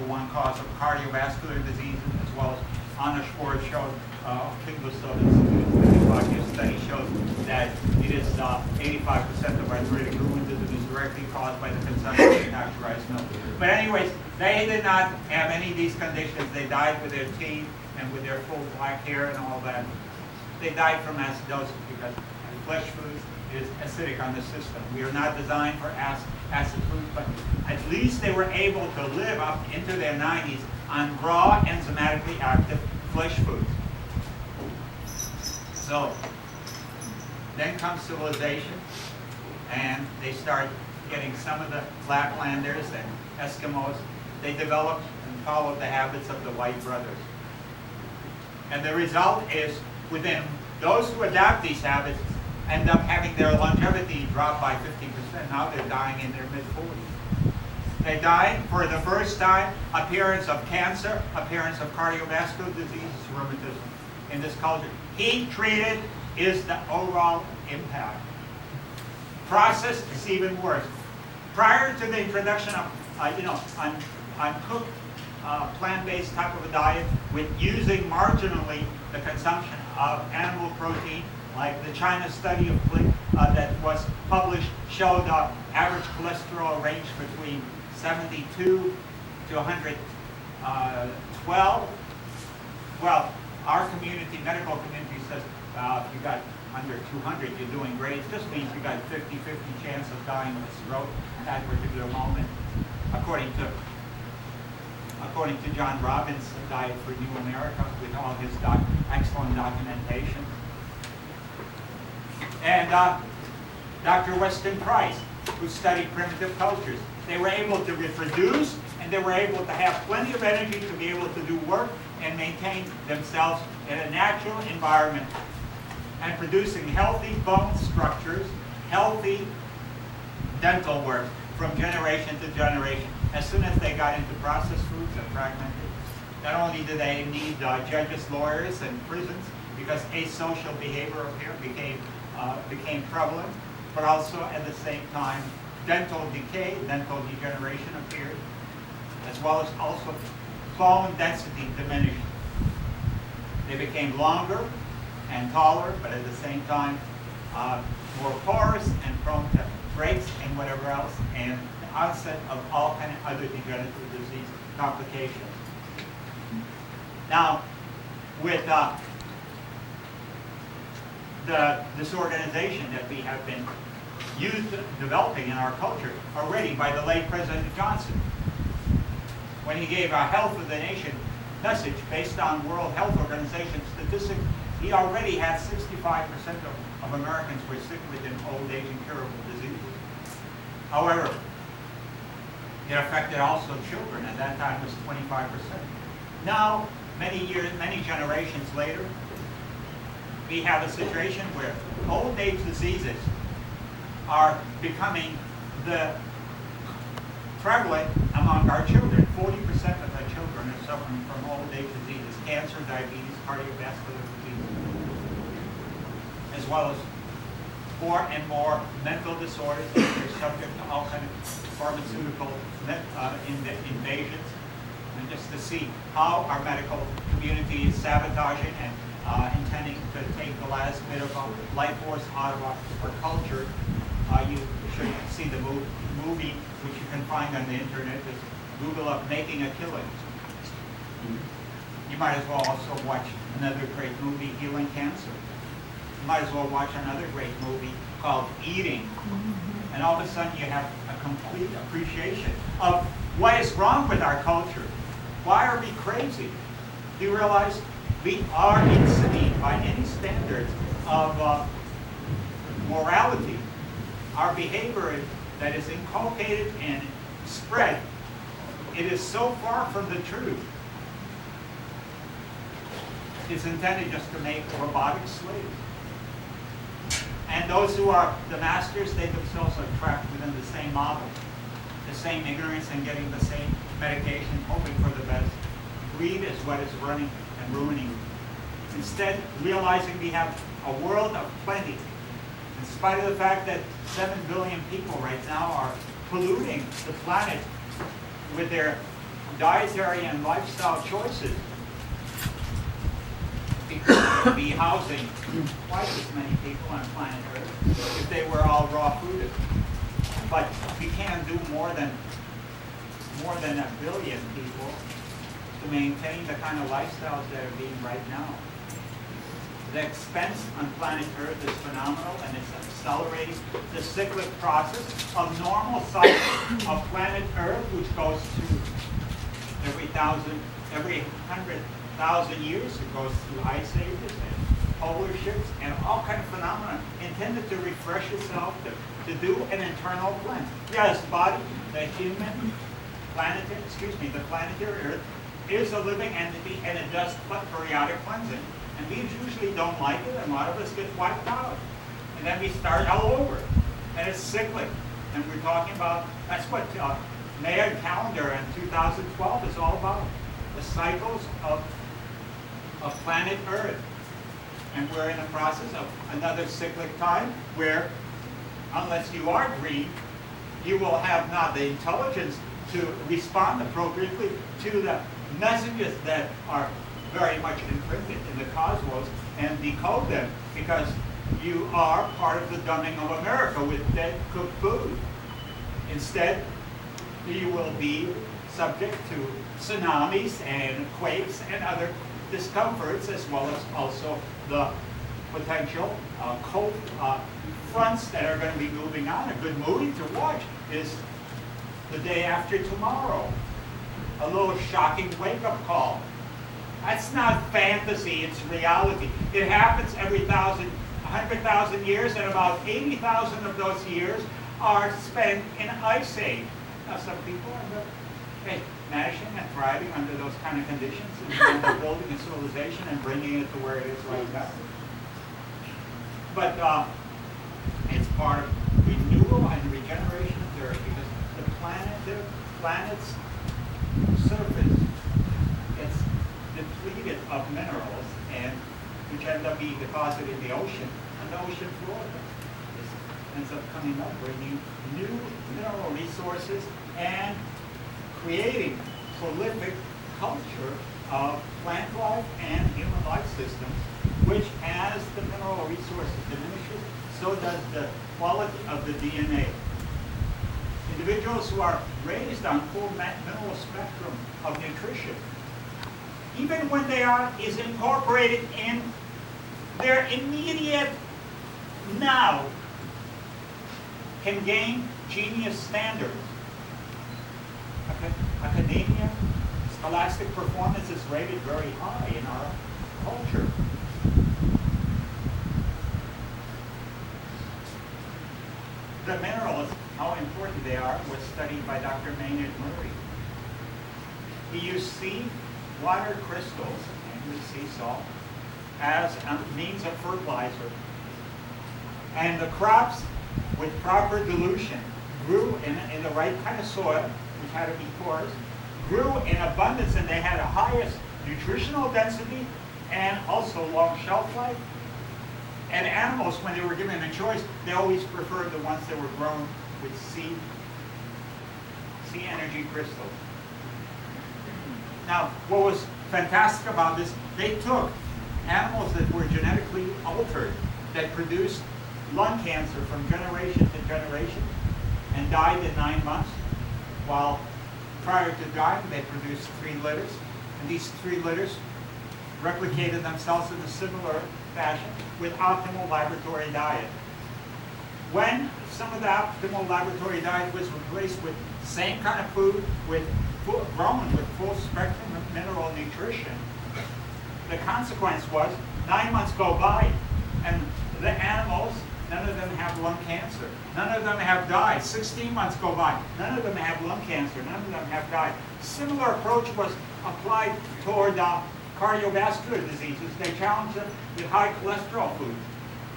number one cause of cardiovascular diseases, as well as Anna Schwartz showed Kingler study shows that it is 85% of arthritic rheumatism is directly caused by the consumption of pasteurized milk. But anyways, they did not have any of these conditions. They died with their teeth and with their full black hair and all that. They died from acidosis because flesh food is acidic on the system. We are not designed for acid food, but at least they were able to live up into their 90s on raw, enzymatically active flesh foods. So then comes civilization, and they start getting some of the Laplanders and Eskimos. They developed and followed the habits of the white brothers. And the result is, within those who adapt these habits end up having their longevity drop by 50%. Now they're dying in their mid-40s. They died for the first time, appearance of cancer, appearance of cardiovascular disease, rheumatism in this culture. Heat treated is the overall impact. Processed is even worse. Prior to the introduction of, uncooked plant-based type of a diet with using marginally the consumption of animal protein, like the China study of that was published showed average cholesterol range between 72 to 112. Well, our community, medical community, says if you got under 200, you're doing great. It just means you got 50-50 chance of dying of a stroke at that particular moment, according to John Robbins' Diet for New America, with all his excellent documentation. And Dr. Weston Price, who studied primitive cultures. They were able to reproduce, and they were able to have plenty of energy to be able to do work and maintain themselves in a natural environment, and producing healthy bone structures, healthy dental work from generation to generation. As soon as they got into processed foods and fragmented, not only did they need judges, lawyers, and prisons, because asocial behavior here became prevalent, but also at the same time dental decay, dental degeneration appeared, as well as also bone density diminished. They became longer and taller, but at the same time more porous and prone to breaks and whatever else, and the onset of all kind of other degenerative disease complications. Now, with the disorganization that we have been developing in our culture already by the late President Johnson, when he gave a health of the nation message based on World Health Organization statistics, he already had 65% of Americans were sick with an old age incurable diseases. However, it affected also children. At that time, it was 25%. Now, many generations later, we have a situation where old age diseases are becoming the prevalent among our children. 40% of our children are suffering from old age diseases, cancer, diabetes, cardiovascular disease, as well as more and more mental disorders that are subject to all kinds of pharmaceutical invasions. And just to see how our medical community is sabotaging and intending to take the last bit of life force out of our culture. You should see the movie, which you can find on the internet. Just Google up "Making a Killing." You might as well also watch another great movie, Healing Cancer. You might as well watch another great movie called Eating. And all of a sudden you have a complete appreciation of what is wrong with our culture. Why are we crazy? Do you realize we are insane by any standards of morality? Our behavior that is inculcated and spread, it is so far from the truth. It's intended just to make robotic slaves. And those who are the masters, they themselves are trapped within the same model, the same ignorance and getting the same medication, hoping for the best. Greed is what is running and ruining. Instead, realizing we have a world of plenty, in spite of the fact that 7 billion people right now are polluting the planet with their dietary and lifestyle choices, because we'd be housing twice as many people on planet Earth if they were all raw fooded. But we can't do more than 1 billion people to maintain the kind of lifestyles that are being right now. The expense on planet Earth is phenomenal, and it's accelerating the cyclic process of normal cycle of planet Earth, which goes through every 100,000 years. It goes through ice ages and polar shifts and all kind of phenomena intended to refresh itself, to do an internal cleanse. Yes, body, the human the planetary Earth is a living entity, and it does periodic cleansing. And we usually don't like it, and a lot of us get wiped out. And then we start all over. And it's cyclic. And we're talking about, that's what Mayan calendar in 2012 is all about. The cycles of planet Earth. And we're in the process of another cyclic time where, unless you are green, you will have not the intelligence to respond appropriately to the messages that are very much imprinted in the cosmos and decode them, because you are part of the dumbing of America with dead cooked food. Instead, you will be subject to tsunamis and quakes and other discomforts, as well as also the potential cold fronts that are going to be moving on. A good movie to watch is The Day After Tomorrow. A little shocking wake-up call. That's not fantasy, it's reality. It happens every 100,000 years, and about 80,000 of those years are spent in ice age. Now, some people are managing and thriving under those kind of conditions, and they're building a civilization and bringing it to where it is right now. But it's part of renewal and regeneration of the Earth, because the planet's surface gets depleted of minerals, and which end up being deposited in the ocean, and the ocean floor ends up coming up, bringing new mineral resources and creating prolific culture of plant life and human life systems, which, as the mineral resources diminishes, so does the quality of the DNA. Individuals who are raised on full mineral spectrum of nutrition, even when they is incorporated in their immediate now, can gain genius standards. Academia, scholastic performance is rated very high in our culture. The minerals, how important they are, was studied by Dr. Maynard Murray. He used sea water crystals and the sea salt as a means of fertilizer. And the crops, with proper dilution, grew in the right kind of soil, which had to be porous, grew in abundance, and they had the highest nutritional density and also long shelf life. And animals, when they were given a choice, they always preferred the ones that were grown with sea energy crystals. Now, what was fantastic about this, they took animals that were genetically altered, that produced lung cancer from generation to generation, and died in 9 months, while prior to dying, they produced 3 litters. And these 3 litters replicated themselves in a similar fashion with optimal laboratory diet. When some of the optimal laboratory diet was replaced with the same kind of food, grown with full spectrum of mineral nutrition, the consequence was 9 months go by, and the animals, none of them have lung cancer. None of them have died. 16 months go by. None of them have lung cancer. None of them have died. Similar approach was applied toward cardiovascular diseases. They challenged them with high cholesterol food.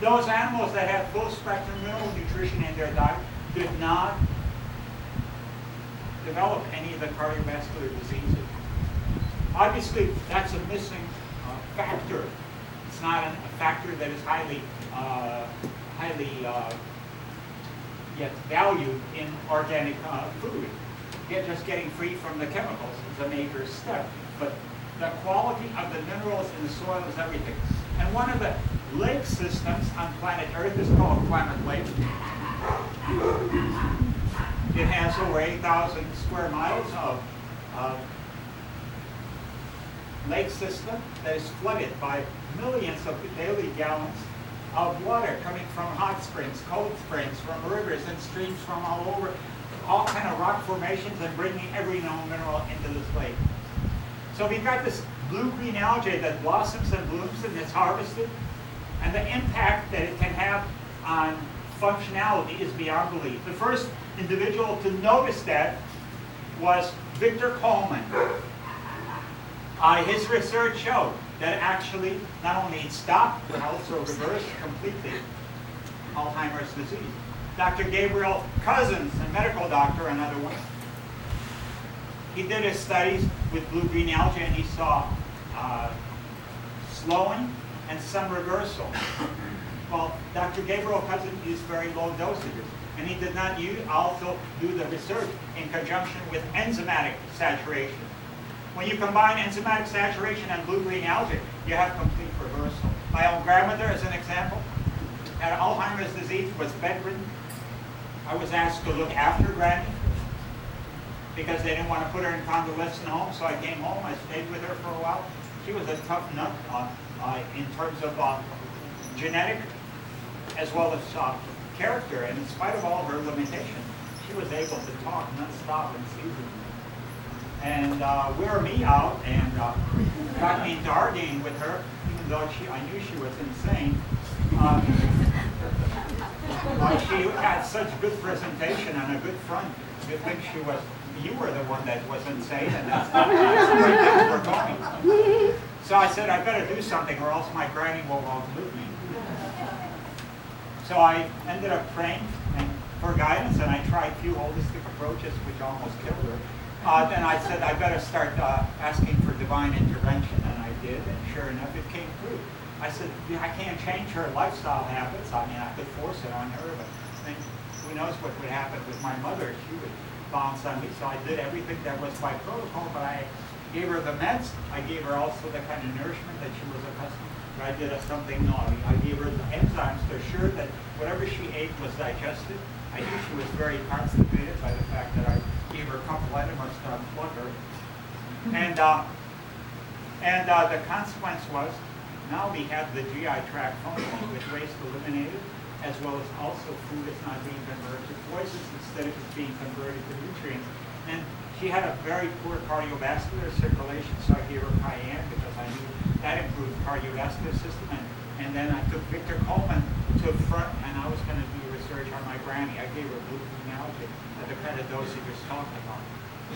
Those animals that had full spectrum mineral nutrition in their diet did not develop any of the cardiovascular diseases. Obviously, that's a missing factor. It's not a factor that is highly yet valued in organic food. just getting free from the chemicals is a major step. But the quality of the minerals in the soil is everything. And one of the lake systems on planet Earth is called Klamath Lake. It has over 8,000 square miles of lake system that is flooded by millions of daily gallons of water coming from hot springs, cold springs, from rivers and streams from all over, all kind of rock formations, and bringing every known mineral into this lake. So we've got this blue-green algae that blossoms and blooms and is harvested, and the impact that it can have on functionality is beyond belief. The first individual to notice that was Victor Coleman. His research showed that actually not only it stopped, but also reversed completely Alzheimer's disease. Dr. Gabriel Cousins, a medical doctor, another one, he did his studies with blue-green algae, and he saw slowing and some reversal. Well, Dr. Gabriel Cousins used very low dosages, and he did not also do the research in conjunction with enzymatic saturation. When you combine enzymatic saturation and blue-green algae, you have complete reversal. My own grandmother, as an example, had Alzheimer's disease, was bedridden. I was asked to look after Granny because they didn't want to put her in convalescent home, so I came home. I stayed with her for a while. She was a tough nut in terms of genetic as well as character, and in spite of all her limitations, she was able to talk non-stop and season. And wear me out, and got me into arguing with her, even though I knew she was insane. She had such good presentation and a good front. You think you were the one that was insane, and that's the way things were going. So I said, I better do something, or else my granny will outlive me. So I ended up praying for guidance, and I tried a few holistic approaches, which almost killed her. Then I said, I better start asking for divine intervention, and I did, and sure enough, it came through. I said, I can't change her lifestyle habits. I mean, I could force it on her, but I mean, who knows what would happen with my mother. She would bounce on me, so I did everything that was by protocol, but I gave her the meds. I gave her also the kind of nourishment that she was accustomed to. But I did something naughty. I gave her the enzymes to assure that whatever she ate was digested. I knew she was very constipated by the fact that I gave her a couple enzymes to unplug her. And the consequence was, now we had the GI tract functioning with waste eliminated, as well as also food is not being converted to poisons instead of it being converted to nutrients. And she had a very poor cardiovascular circulation, so I gave her cayenne because I knew that improved cardiovascular system. And then I took Victor Coleman to the front, and I was going to do research on my granny. I gave her blue-green algae at the kind of dose he was talking about.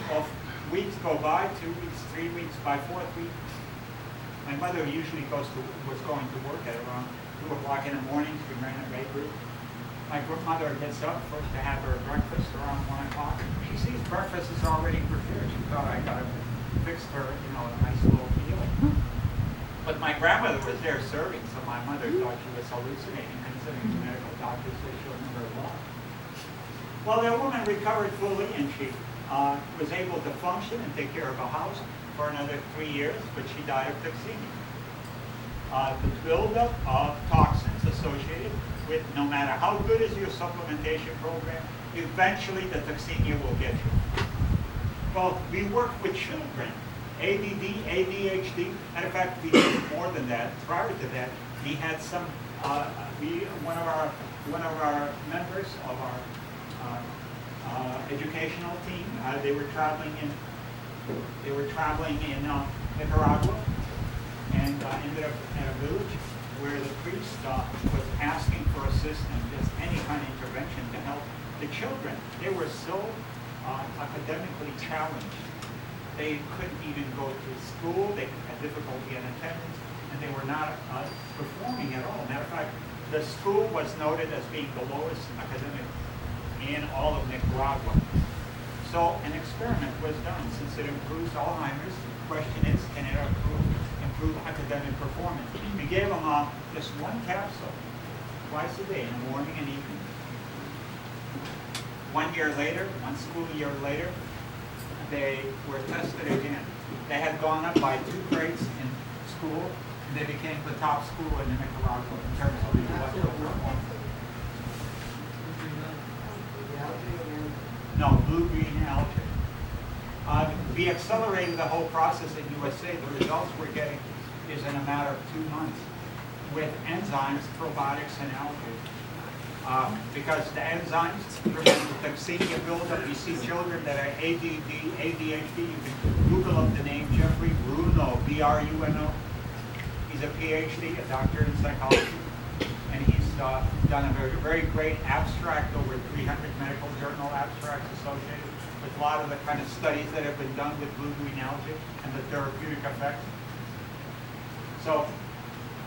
Well, weeks go by, 2 weeks, 3 weeks, by 4th week, my mother usually was going to work at around 2 o'clock in the morning. She ran a bakery. My grandmother gets up first to have her breakfast around 1 o'clock. She sees breakfast is already prepared. She thought I got to fix her, a nice little meal. But my grandmother was there serving, so my mother thought she was hallucinating, considering the medical doctors said she'll never walk. Well, that woman recovered fully, and she was able to function and take care of a house for another 3 years, but she died of toxemia. The buildup of toxins associated with, no matter how good is your supplementation program, eventually the toxemia will get you. Well, we work with children, ADD, ADHD, and in fact we did more than that. Prior to that, we had some, one of our members of our educational team, they were traveling in Nicaragua, and ended up in a village where the priest was asking for assistance, just any kind of intervention to help the children. They were so academically challenged. They couldn't even go to school. They had difficulty in attendance, and they were not performing at all. Matter of fact, the school was noted as being the lowest academic in all of Nicaragua. So an experiment was done. Since it improves Alzheimer's, the question is, can it improve academic performance? We gave them just one capsule, twice a day, in the morning and evening. 1 year later, 1 school year later, they were tested again. They had gone up by 2 grades in school, and they became the top school in Nicaragua in terms of the electoral performance. No, blue-green algae. We accelerated the whole process in USA. The results we're getting is in a matter of 2 months with enzymes, probiotics, and algae. Because the enzymes prevent the toxemia buildup. You see children that are ADD, ADHD. You can Google up the name Jeffrey Bruno, B-R-U-N-O. He's a PhD, a doctor in psychology, and he's done a very, very great abstract, over 300 medical journal abstracts associated with a lot of the kind of studies that have been done with blue-green algae and the therapeutic effects. So,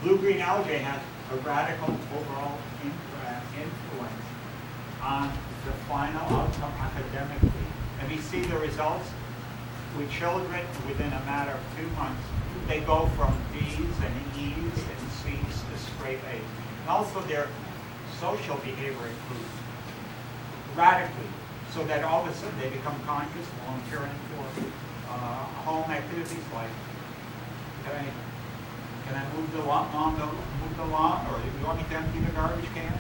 blue-green algae has a radical overall influence on the final outcome academically. And we see the results with children within a matter of 2 months. They go from D's and E's and C's to straight A's. And also their social behavior improves radically, so that all of a sudden they become conscious, volunteering for home activities like, can I move the lawn, or do you want me to empty the garbage can?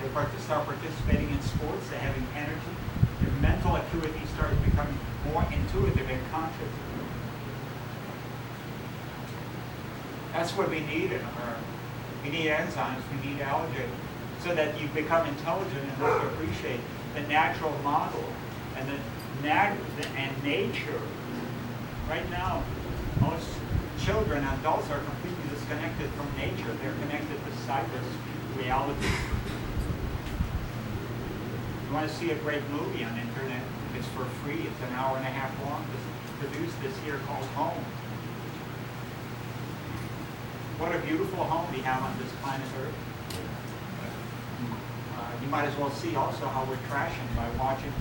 They start participating in sports, they're having energy. Their mental acuity starts becoming more intuitive and conscious. That's what we need in America. We need enzymes, we need algae, so that you become intelligent enough to appreciate the natural model and and nature. Right now, most children and adults are completely disconnected from nature. They're connected to cyber reality. You want to see a great movie on the internet? It's for free. It's an hour and a half long. It's produced this year called Home. What a beautiful home we have on this planet Earth. You might as well see also how we're trashing by watching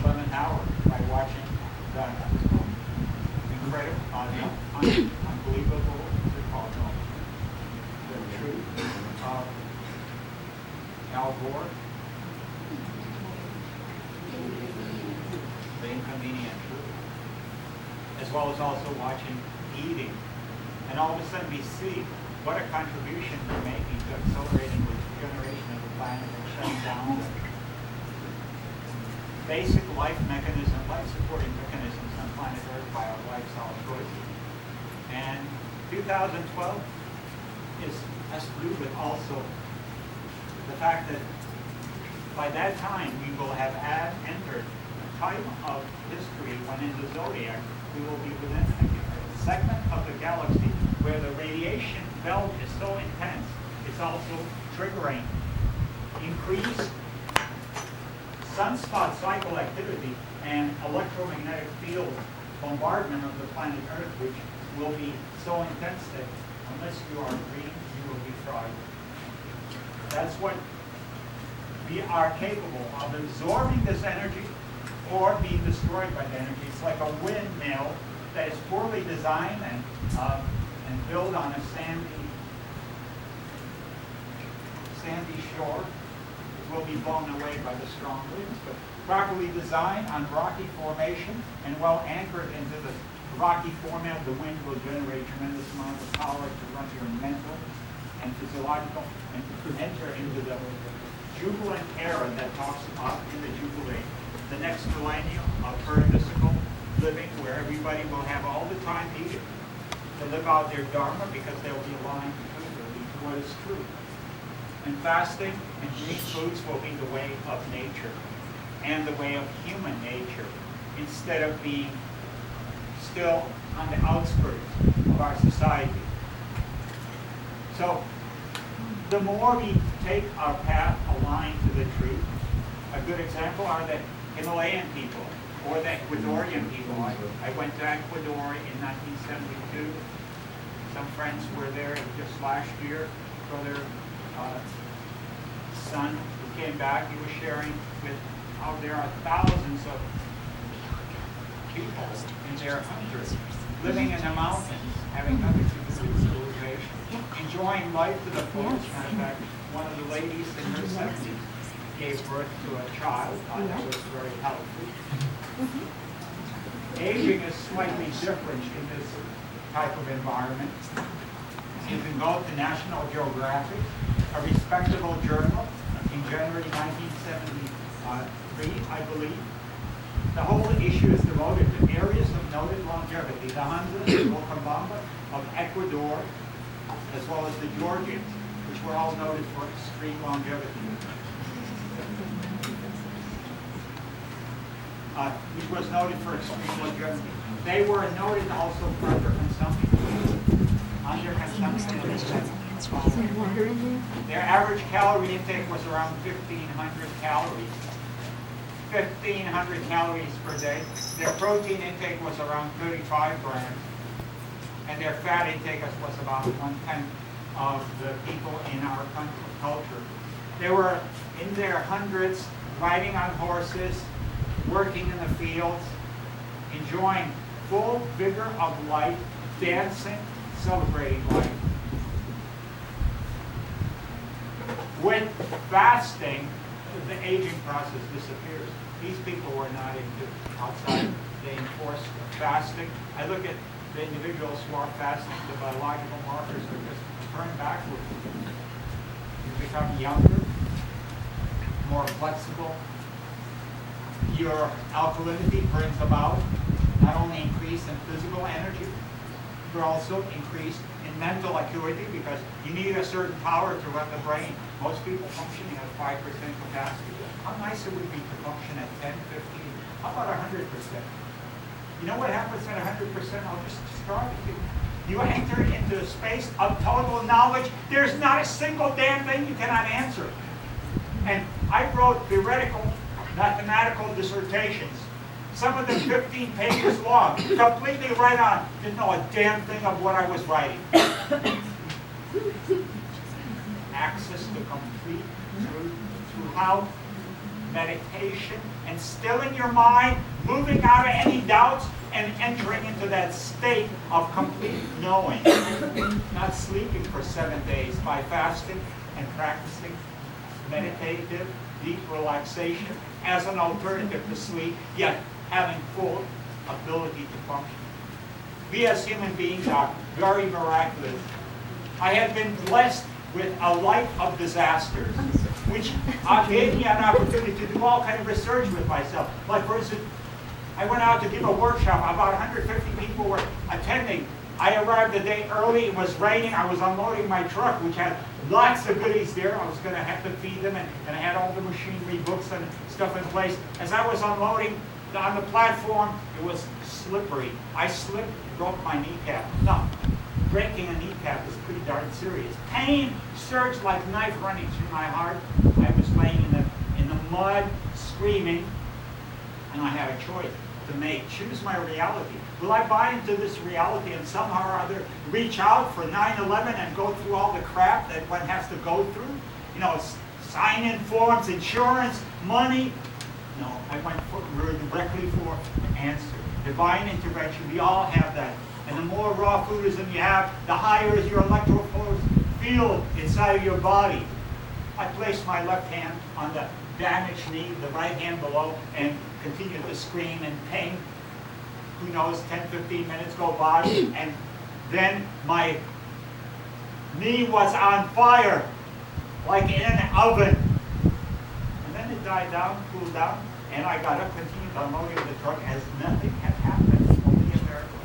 11th Hour, by watching the incredible, unbelievable, what's it called? No, the truth of Al Gore. The inconvenient truth. As well as also watching Eating. And all of a sudden we see what a contribution we're making to accelerating the regeneration of the planet and shutting down the basic life supporting mechanisms on planet Earth by our lifestyle choices. And 2012 has to do with also the fact that by that time we will have entered a time of history when in the zodiac we will be within a segment of the galaxy where the radiation belt is so intense, it's also triggering increased sunspot cycle activity and electromagnetic field bombardment of the planet Earth, which will be so intense that unless you are green, you will be fried. That's what we are capable of, absorbing this energy or being destroyed by the energy. It's like a windmill that is poorly designed and built on a sandy shore. It will be blown away by the strong winds, but properly designed on rocky formation and well anchored into the rocky format, the wind will generate tremendous amounts of power to run your mental and physiological and to enter into the jubilant era that talks about in the Jubilee, the next millennium of paradisical living, where everybody will have all the time needed to live out their dharma because they'll be aligned intuitively to what is true. And fasting and green foods will be the way of nature and the way of human nature, instead of being still on the outskirts of our society. So the more we take our path aligned to the truth, a good example are the Himalayan people or the Ecuadorian people. I went to Ecuador in 1972. Some friends were there just last year. Brother son who came back, he was sharing with how there are thousands of people in their country living in the mountains, having nothing to do with civilization, enjoying life to the fullest. In fact, one of the ladies in her 70s gave birth to a child that was very healthy. slightly different in this type of environment. You can go to National Geographic, a respectable journal, in January 1973, I believe. The whole issue is devoted to areas of noted longevity, the Honduras, the Wilcambamba of Ecuador, as well as the Georgians, which were all noted for extreme longevity. Which was noted for extreme longevity. They were noted also for underconsumption. Their average calorie intake was around 1,500 calories. 1,500 calories per day. Their protein intake was around 35 grams. And their fat intake was about 1/10 of the people in our culture. They were in their hundreds, riding on horses, working in the fields, enjoying full vigor of life, dancing, celebrating life. With fasting, the aging process disappears. These people were not into outside. They enforced fasting. I look at the individuals who are fasting, the biological markers are just turned backward. You become younger, more flexible. Your alkalinity brings about not only increase in physical energy, but also increase in mental acuity, because you need a certain power to run the brain. Most people functioning at 5% capacity. How nice it would be to function at 10, 15, how about 100%? You know what happens at 100%? I'll just describe it to you. You enter into a space of total knowledge. There's not a single damn thing you cannot answer. And I wrote theoretical mathematical dissertations, some of them 15 pages long, completely right on. Didn't know a damn thing of what I was writing. Access to complete truth throughout meditation and stilling your mind, moving out of any doubts, and entering into that state of complete knowing. Not sleeping for 7 days by fasting and practicing meditative, deep relaxation as an alternative to sleep, yet having full ability to function. We as human beings are very miraculous. I have been blessed with a life of disasters, which gave me an opportunity to do all kind of research with myself. Like, for instance, I went out to give a workshop. About 150 people were attending. I arrived a day early. It was raining. I was unloading my truck, which had lots of goodies there. I was going to have to feed them, and I had all the machinery, books, and stuff in place. As I was unloading on the platform, it was slippery. I slipped, broke my kneecap. Now, breaking a kneecap is pretty darn serious. Pain surged like a knife running through my heart. I was laying in the mud, screaming, and I had a choice to make. Choose my reality. Will I buy into this reality and somehow or other reach out for 9/11 and go through all the crap that one has to go through? You know, sign in forms, insurance, money. No, I went directly for an answer. Divine intervention. We all have that. And the more raw foodism you have, the higher is your electrical field inside of your body. I placed my left hand on the damaged knee, the right hand below, and continued to scream in pain. Who knows, 10, 15 minutes go by, and then my knee was on fire, like in an oven. And then it died down, cooled down, and I got up, continued unloading the truck as nothing had happened. Only a miracle.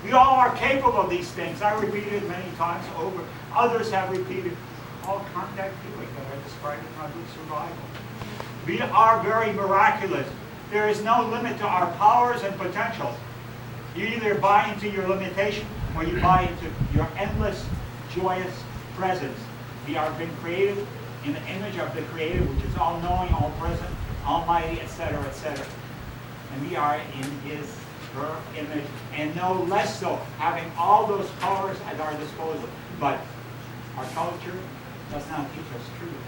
We all are capable of these things. I repeated it many times over. Others have repeated all contact healing that I described in my book, Survival. We are very miraculous. There is no limit to our powers and potentials. You either buy into your limitation or you buy into your endless, joyous presence. We are being created in the image of the Creator, which is all-knowing, all-present, almighty, etc., etc. And we are in His image, and no less so, having all those powers at our disposal. But our culture does not teach us truth.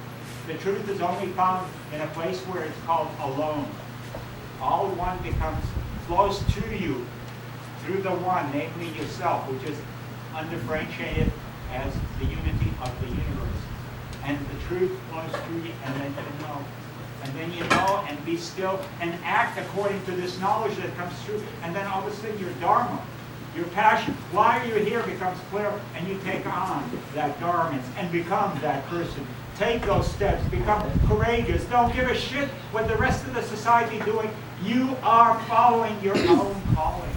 The truth is only found in a place where it's called alone. All one flows to you through the one, namely yourself, which is undifferentiated as the unity of the universe. And the truth flows through you, and then you know. And then you know, and be still, and act according to this knowledge that comes through. And then all of a sudden your dharma, your passion, why are you here, becomes clear, and you take on that garment and become that person. Take those steps, become courageous. Don't give a shit what the rest of the society is doing. You are following your own calling.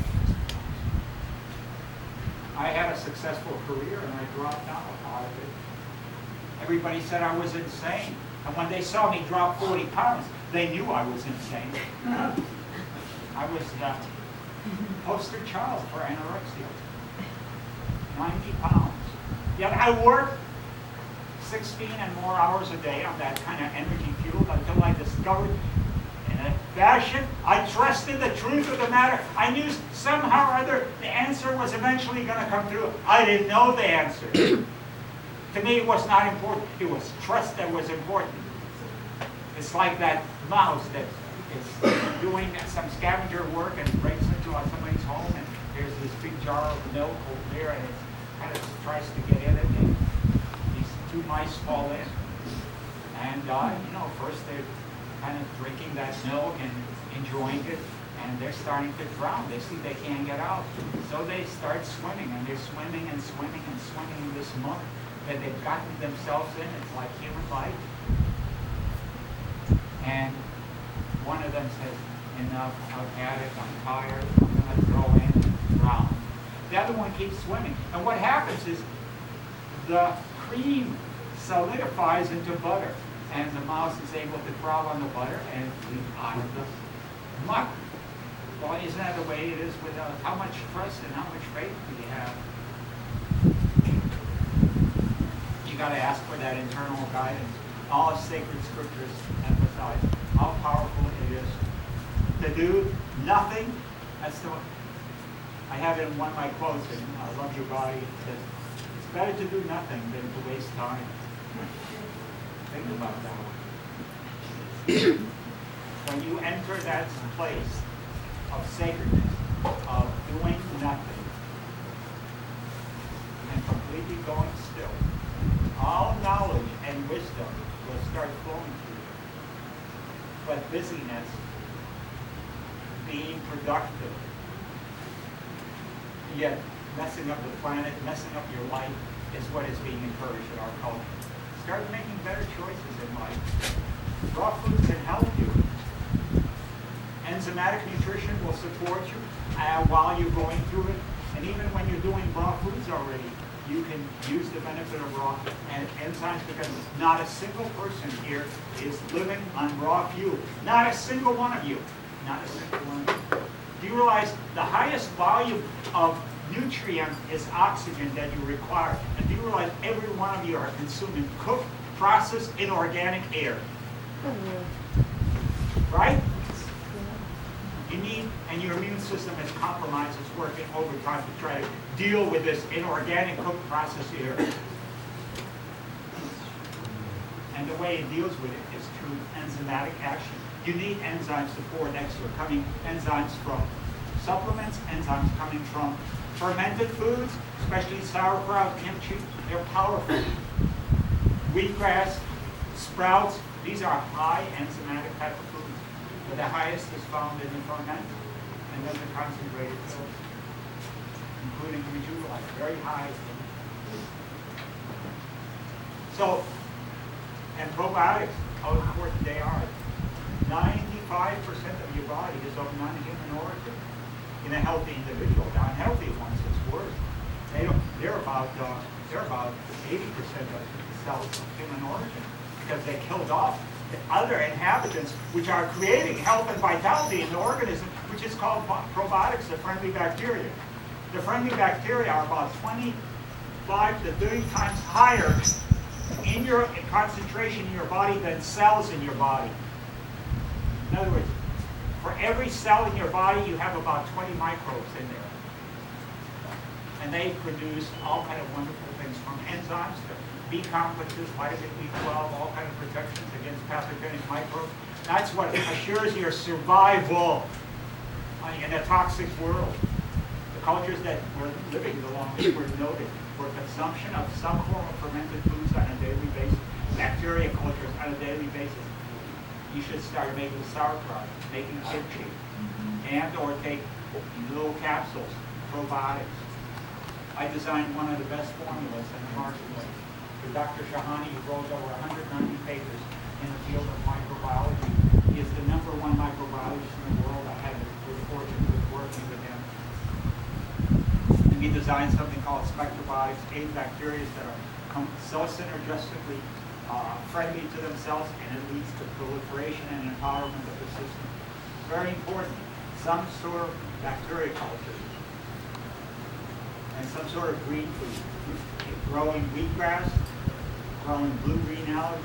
I had a successful career and I dropped out of it. Everybody said I was insane. And when they saw me drop 40 pounds, they knew I was insane. I was the poster child for anorexia. 90 pounds. Yet I worked 16 and more hours a day on that kind of energy fuel until I discovered in a fashion, I trusted the truth of the matter. I knew somehow or other the answer was eventually going to come through. I didn't know the answer. To me, it was not important. It was trust that was important. It's like that mouse that is doing some scavenger work and breaks into somebody's home, and there's this big jar of milk over there, and it kind of tries to get in it, and these two mice fall in. And, first they're kind of drinking that milk and enjoying it, and they're starting to drown. They see they can't get out. So they start swimming, and they're swimming and swimming and swimming in this muck that they've gotten themselves in. It's like human life. And one of them says, enough, I've had it, I'm tired, I'm going to throw in and drown. The other one keeps swimming. And what happens is the cream solidifies into butter. And the mouse is able to crawl on the butter and leap out of the muck. Well, isn't that the way it is with us? How much trust and how much faith do you have? You got to ask for that internal guidance. All sacred scriptures emphasize how powerful it is to do nothing. That's the one. I have it in one of my quotes, and I love your body. It says, it's better to do nothing than to waste time. Think about that. When you enter that place of sacredness, of doing nothing, and completely going still, all knowledge and wisdom will start flowing through you. But busyness, being productive, yet messing up the planet, messing up your life, is what is being encouraged in our culture. Start making better choices in life. Raw foods can help you. Enzymatic nutrition will support you while you're going through it. And even when you're doing raw foods already, you can use the benefit of raw and enzymes, because not a single person here is living on raw fuel. Not a single one of you. Not a single one of you. Do you realize the highest volume of nutrient is oxygen that you require? And do you realize every one of you are consuming cooked, processed, inorganic air? Right? You need, and your immune system is compromised. It's working overtime to try to deal with this inorganic, cooked, processed air. And the way it deals with it is through enzymatic action. You need enzyme support extra, coming enzymes from supplements, enzymes coming from fermented foods, especially sauerkraut, kimchi. They're powerful. Wheatgrass, sprouts, these are high enzymatic type of foods. But the highest is found in the fermented, and then the concentrated foods, including rejuvenate, very high. So, and probiotics, how important they are. 95% of your body is of non-human origin in a healthy individual. The unhealthy ones, it's worse. They're about 80% of cells of human origin, because they killed off the other inhabitants which are creating health and vitality in the organism, which is called probiotics, the friendly bacteria. The friendly bacteria are about 25 to 30 times higher in concentration in your body than cells in your body. In other words, for every cell in your body, you have about 20 microbes in there. And they produce all kind of wonderful things, from enzymes to B complexes, vitamin B12, all kind of protections against pathogenic microbes. That's what assures your survival in a toxic world. The cultures that were living the longest were noted for consumption of some form of fermented foods on a daily basis, bacteria cultures on a daily basis. you should start making sauerkraut, making kimchi, and or take little capsules, probiotics. I designed one of the best formulas in the marketplace. For Dr. Shahani, who wrote over 190 papers in the field of microbiology. He is the #1 microbiologist in the world. I had the fortune of working with him. And he designed something called spectrobiotics, 8 bacteria that are so synergistically friendly to themselves, and it leads to proliferation and empowerment of the system. Very important. Some sort of bacteria culture and some sort of green food. Growing wheatgrass, growing blue-green algae.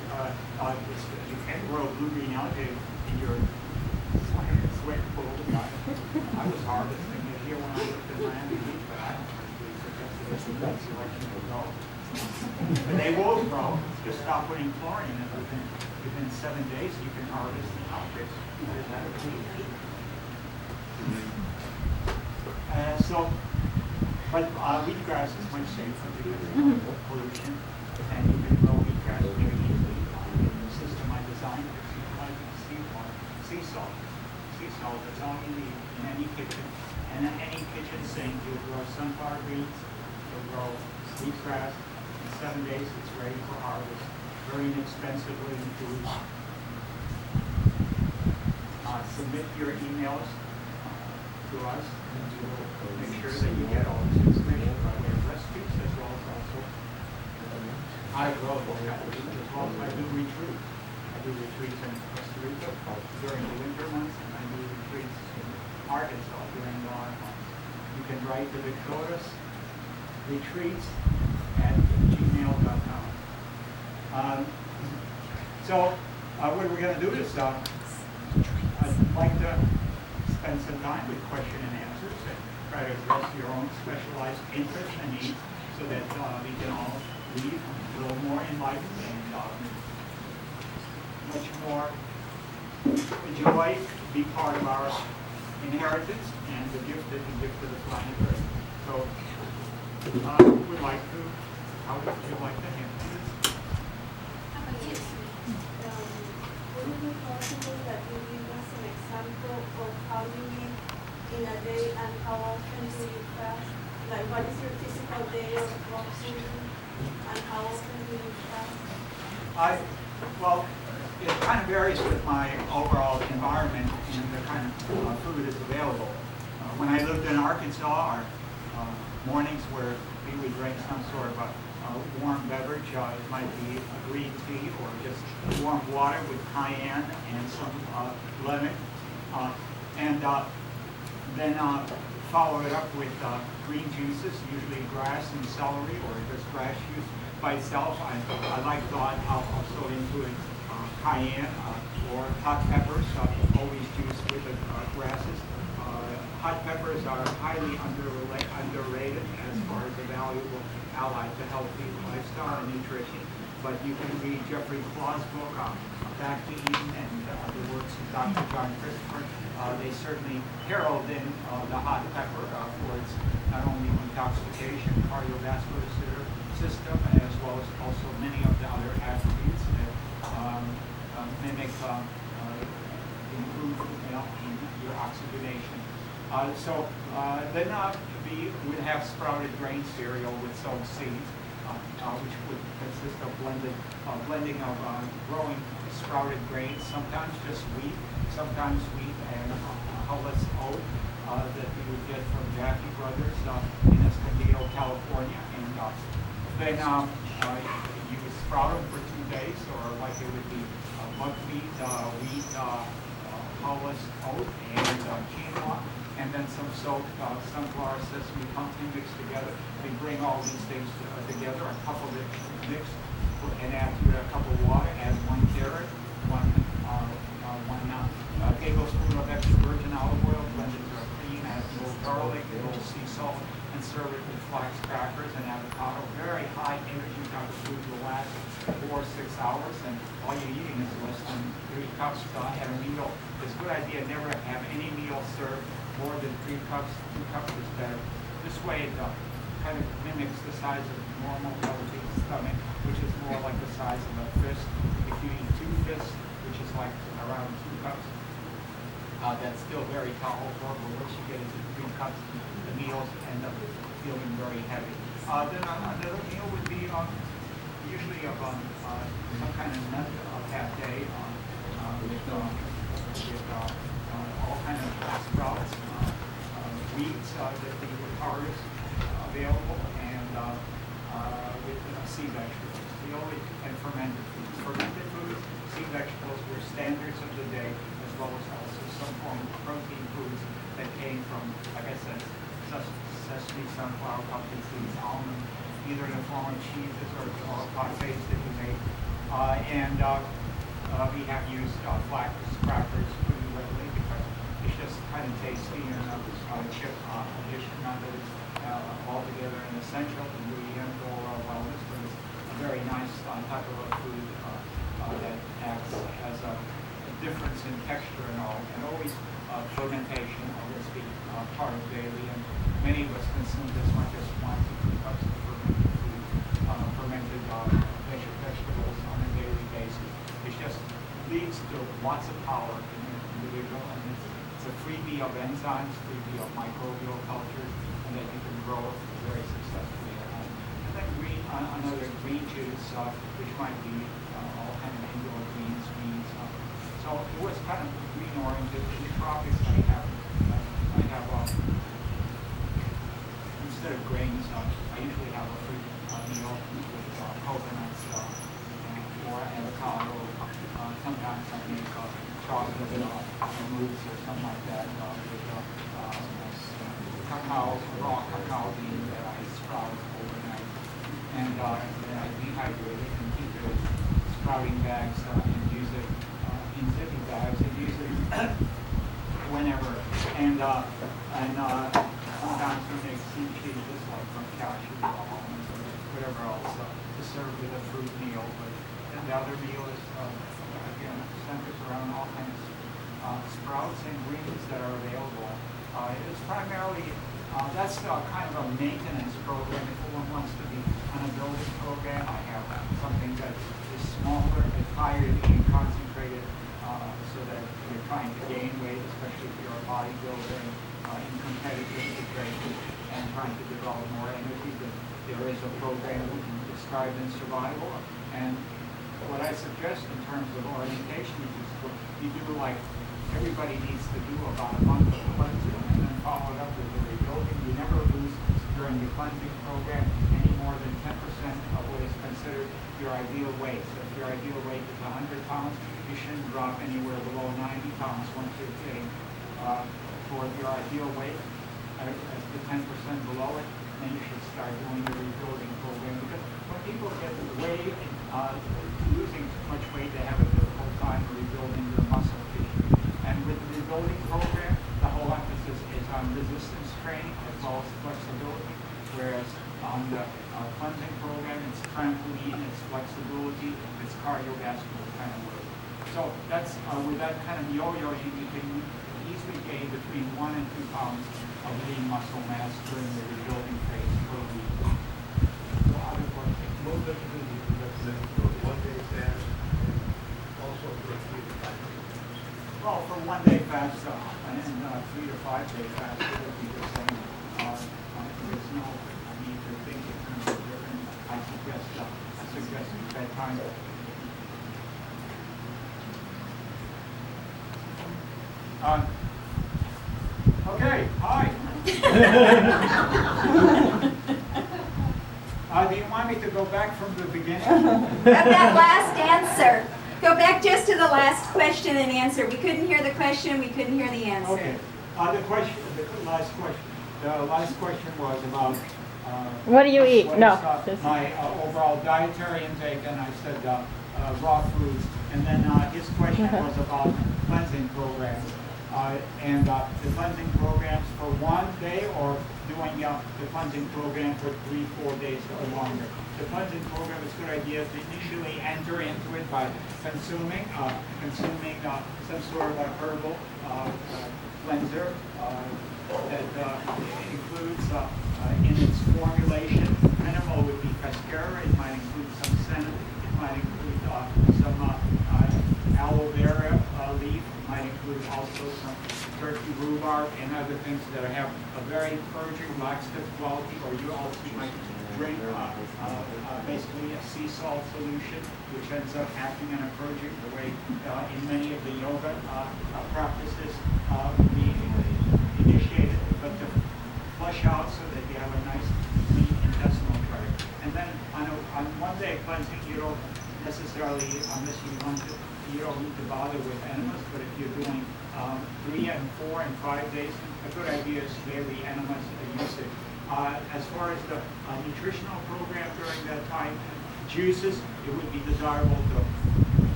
You can grow blue-green algae in your sweat pool. I was harvesting it here when I lived in Miami Beach, but I don't think we suggested that selection will go. But they will grow. Just stop putting chlorine in it. Within 7 days, you can harvest the outfits. But wheatgrass is much safer because of pollution, and you can grow wheatgrass very easily. The system I designed is like sea salt. Sea salt that's all you need in any kitchen. And in any kitchen sink, you'll grow sunflower beans, you'll grow wheatgrass. In 7 days, it's ready for harvest. Very inexpensively produced. Submit your emails to us, and we'll make sure that you get all this information by way of recipes, as well as also I grow those peppers, as well as I do retreats. I do retreats in Costa Rica during the winter months, and I do retreats in Arkansas during the autumn months. You can write to Viktoris retreats@gmail.com. What we're going to do is I'd like to spend some time with question and answers and try to address your own specialized interests and needs so that we can all leave a little more enlightened and much more joy be part of our inheritance and the gift that we give to the planet Earth. So, who would like to, how would you like to handle this? Would it be possible that you give us an example of how you eat in a day and how often do you fast? Like, what is your typical day of boxing and how often do you fast? Well, it kind of varies with my overall environment and the kind of food that's available. When I lived in Arkansas, our mornings were we would drink some sort of a warm beverage. It might be a green tea or just warm water with cayenne and some lemon. Then follow it up with green juices, usually grass and celery or just grass juice by itself. I like to also include cayenne or hot peppers, always juiced with the grasses. Hot peppers are highly underrated as far as a valuable ally to healthy lifestyle and nutrition. But you can read Jeffrey Claw's book, Back to Eden, and the works of Dr. John Christopher. They certainly herald in the hot pepper for its not only detoxification, cardiovascular system, as well as also many of the other attributes that mimic improved in your oxygenation. Then we would have sprouted grain cereal with sown seeds, which would consist of blending of growing sprouted grains, sometimes just wheat, sometimes wheat and hulless oat that we would get from Jackie Brothers in Escondido, California. And then you would sprout them for 2 days, or like it would be buckwheat, wheat, hulless oat, and quinoa. And then some soaked sunflower, sesame, pumpkin mixed together. We bring all these things together, a couple of mixed, and add to it a cup of water. Add 1 carrot, one tablespoon of extra virgin olive oil, blended to a cream. Add a little garlic, a little sea salt, and serve it with flax crackers and avocado. Very high energy type of food will last 4 or 6 hours, and all you're eating is less than 3 cups at a meal. It's a good idea never to have any meal served more than 3 cups. 2 cups is better. This way it kind of mimics the size of a normal healthy stomach, which is more like the size of a fist. If you eat 2 fists which is like around 2 cups. That's still very tolerable, but once you get into 3 cups, the meals end up feeling very heavy. Then another meal would be usually some kind of nut pate with all kind of sprouts, wheats that the harvest available, and with sea vegetables. We always and fermented foods. Fermented foods, sea vegetables were standards of the day, as well as also some form of protein foods that came from, like I said, sesame, sunflower, pumpkin seeds, almonds, either in the form of cheeses or parfaits that we make. We have used flax crackers pretty regularly because it's just kind of tasty and a chip addition, not that it's altogether an essential ingredient or wellness, but it's a very nice type of a food that acts as a difference in texture and all, and always fermentation always be part of daily, and many of us consume as much as 1 to 2 cups of fermented food, fermented vegetables on a daily basis. It just leads to lots of power in the individual, and it's a freebie of enzymes, freebie of microbial cultures, and that you can grow very successfully at home. And then another green juice, which might be all kind of indoor greens. So it was kind of green oriented. In the tropics, I have instead of grains, I usually have a fruit meal with coconuts or avocado. Sometimes I make chocolate mousse or something like that with cacao, raw cacao beans that I sprout overnight, and then I dehydrate it and keep it in sprouting bags and use it in zippy bags and use it whenever. And sometimes we make seed cheeses like from cashew or almonds or whatever else to serve with a fruit meal. But the other meal is again centers around all kinds of sprouts and greens that are available. It's primarily that's kind of a maintenance program. If one wants to be on a building program, I have something that is smaller, it's higher in concentrated, so that you're trying to gain weight, especially if you're a bodybuilder and in competitive situations and trying to develop more energy. There is a program described in survival, and what I suggest in terms of orientation is you do like everybody needs to do about a month of cleansing and then follow it up with the rebuilding. You never lose during the cleansing program any more than 10% of what is considered your ideal weight. So if your ideal weight is 100 pounds, you shouldn't drop anywhere below 90 pounds once you're getting toward your ideal weight. As the 10% below it, then you should start doing the rebuilding program. Because when people get losing too much weight, they have a difficult time rebuilding their muscle tissue. And with the rebuilding program, the whole emphasis is on resistance training as well as flexibility, whereas on the cleansing program, it's trampoline, it's flexibility, it's cardiovascular kind of work. So that's with that kind of yo-yo, you can easily gain between 1 and 2 pounds of lean muscle mass during the rebuilding phase per week. So other questions? Most of the represent for 1 day fast and also for 3 to 5 days. Well, for 1 day fast and 3 to 5 day fast, it would be the same. There's no need to think in terms of different. I suggest bedtime. Okay, hi. Do you want me to go back from the beginning? Of that last answer. Go back just to the last question and answer. We couldn't hear the question, we couldn't hear the answer. Okay. The last question was about What do you eat? what No. is, my overall dietary intake, and I said raw foods. And then his question was about cleansing programs. The cleansing programs for 1 day or doing the cleansing program for 3-4 days or longer. The cleansing program is a good idea to initially enter into it by consuming some sort of a herbal cleanser that includes in its formulation. Minimal would be cascara. It might include some senna. It might include some aloe vera leaf. It might include also some turkey rhubarb and other things that have a very purging, laxative quality, or you also might drink basically a sea salt solution, which ends up acting in a purging, the way in many of the yoga practices would be initiated, but to flush out so that you have a nice, clean intestinal tract. And then on one-day cleansing, you don't necessarily, unless you want to, you don't need to bother with enemas, but if you're doing 3 and 4 and 5 days, a good idea is to vary enemas usage. As far as the nutritional program during that time, juices, it would be desirable to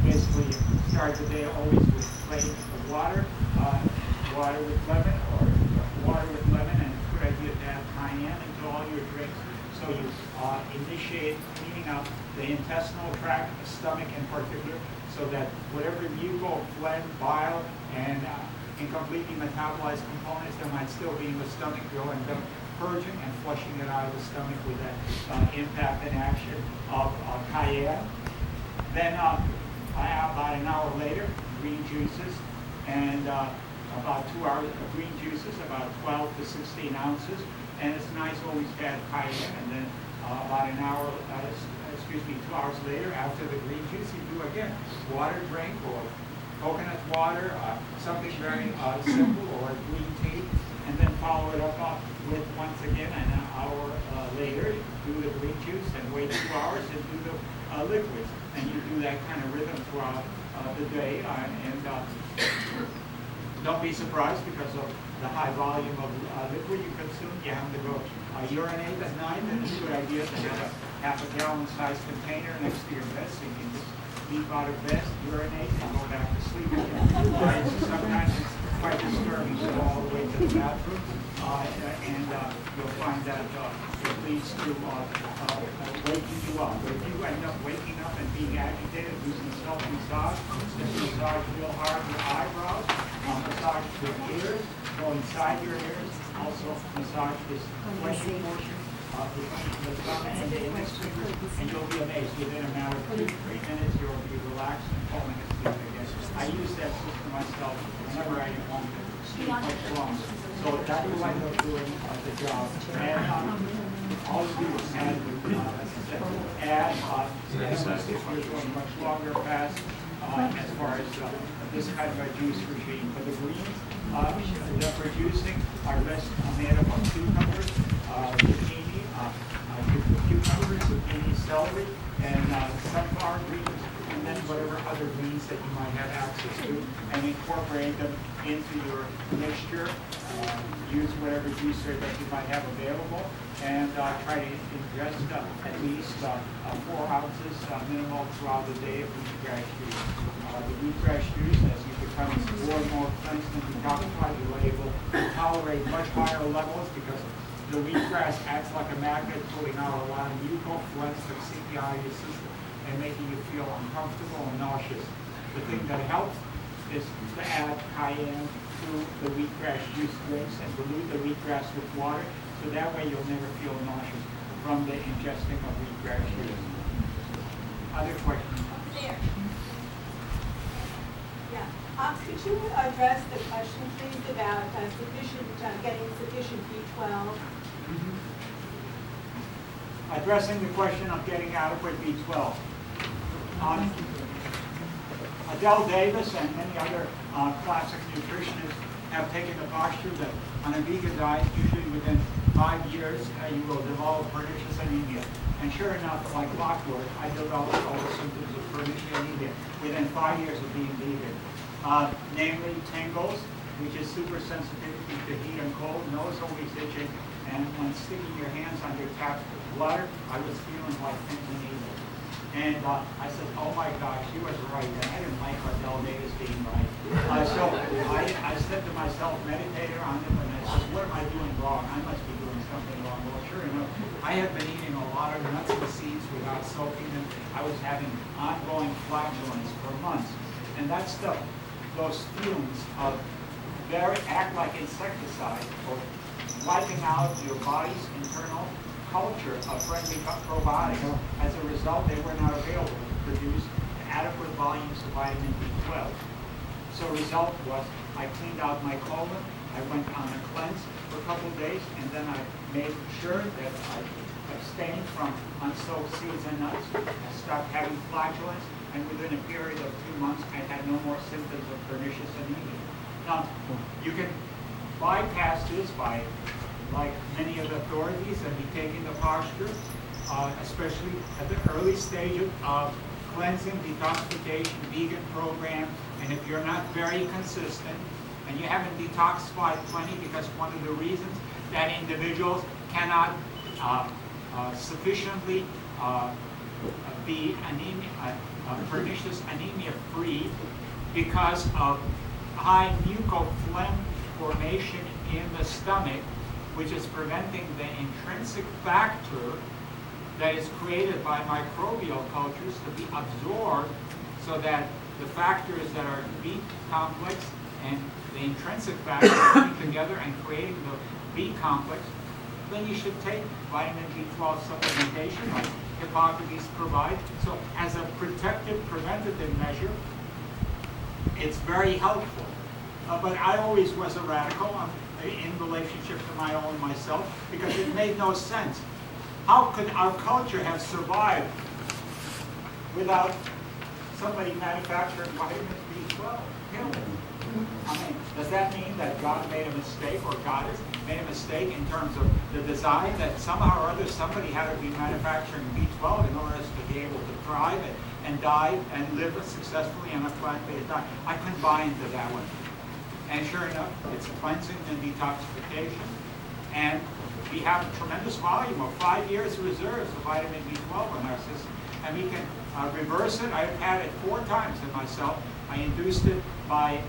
basically start the day always with plain water, water with lemon, or water with lemon, and it's a good idea to add cayenne into all your drinks. So you initiate cleaning up the intestinal tract, the stomach in particular, so that whatever mucus, phlegm, bile, and incompletely metabolized components that might still be in the stomach go and go purging and flushing it out of the stomach with that impact and action of cayenne. Then about an hour later, green juices, and about 2 hours of green juices, about 12 to 16 ounces. And it's nice always to add cayenne, and then about an hour, 2 hours later, after the green juice, you do again water drink or coconut water, something very simple, or green tea, and then follow it up with once again an hour later, do the green juice and wait 2 hours and do the liquids. And you do that kind of rhythm throughout the day. Don't be surprised because of the high volume of liquid you consume. You have to go urinate at night, and it's a good idea to have a half-a-gallon size container next to your bed so you can just leap out of bed, urinate, and go back to sleep again. Sometimes it's quite disturbing to go all the way to the bathroom, and you'll find that it leads to waking you up. But if you end up waking up and being agitated, using self-massage, just massage real hard your eyebrows, massage your ears, go inside your ears, also massage this fleshy portion of the thumb and the index fingers, and you'll be amazed. Within a matter of 2 to 3 minutes, you'll be relaxed and falling asleep again. I use that system myself whenever I want to sleep much longer. So that's what I end up doing the job. And all you do is add if you're doing much longer fast as far as this kind of a juice regime. For the greens, that we're using are best made up of cucumbers, zucchini, cucumbers, zucchini, celery, and sunflower greens, and then whatever other greens that you might have access to, and incorporate them into your mixture. Use whatever juicer that you might have available, and try to ingest at least 4 ounces minimal throughout the day of wheatgrass juice. The wheatgrass juice, as you become more and more cleansed and detoxified, you're able to tolerate much higher levels because the wheatgrass acts like a magnet, pulling out a lot of mucus, phlegm, toxicity out of your system and making you feel uncomfortable and nauseous. The thing that helps is to add cayenne to the wheatgrass juice drinks and dilute the wheatgrass with water, so that way you'll never feel nauseous from the ingesting of wheatgrass juice. Other questions? There. Yeah. Could you address the question, please, about getting sufficient B12? Addressing the question of getting adequate B12. Adele Davis and many other classic nutritionists have taken the posture that on a vegan diet, usually within 5 years, you will develop pernicious anemia. And sure enough, like clockwork, I developed all the symptoms of pernicious anemia within 5 years of being vegan. Namely, tingles, which is super sensitivity to heat and cold, nose always itching, and when sticking your hands on your tap bladder, I was feeling like pins and needles. And I said, oh my gosh, she was right. And I didn't like Adele Davis being right. So I said to myself, meditated on it, and I said, what am I doing wrong? I must be doing something wrong. Well, sure enough, I had been eating a lot of nuts and seeds without soaking them. I was having ongoing flatulence for months. And that stuff, those fumes of act like insecticide or wiping out your body's internal culture of friendly probiotics. As a result, they were not available to produce adequate volumes of vitamin B12. So result was I cleaned out my colon, I went on a cleanse for a couple of days, and then I made sure that I abstained from unsoaked seeds and nuts. I stopped having flatulence, and within a period of 2 months, I had no more symptoms of pernicious anemia. Now, you can bypass this by, like many of the authorities, and be taking the posture, especially at the early stage of cleansing, detoxification, vegan program, and if you're not very consistent, and you haven't detoxified plenty, because one of the reasons that individuals cannot sufficiently be pernicious anemia free because of high mucofilm formation in the stomach, which is preventing the intrinsic factor that is created by microbial cultures to be absorbed, so that the factors that are B complex and the intrinsic factor coming together and creating the B complex. Then you should take vitamin B12 supplementation like Hippocrates provides. So as a protective, preventative measure, it's very helpful. But I always was a radical in relationship to my own myself, because it made no sense. How could our culture have survived without somebody manufacturing vitamin B12? I mean, does that mean that God made a mistake, or God has made a mistake in terms of the design, that somehow or other somebody had to be manufacturing B12 in order to be able to thrive and die and live successfully on a plant-based diet? I couldn't buy into that one. And sure enough, it's cleansing and detoxification. And we have a tremendous volume of 5 years reserves of vitamin B12 in our system. And we can reverse it. I've had it 4 times in myself. I induced it by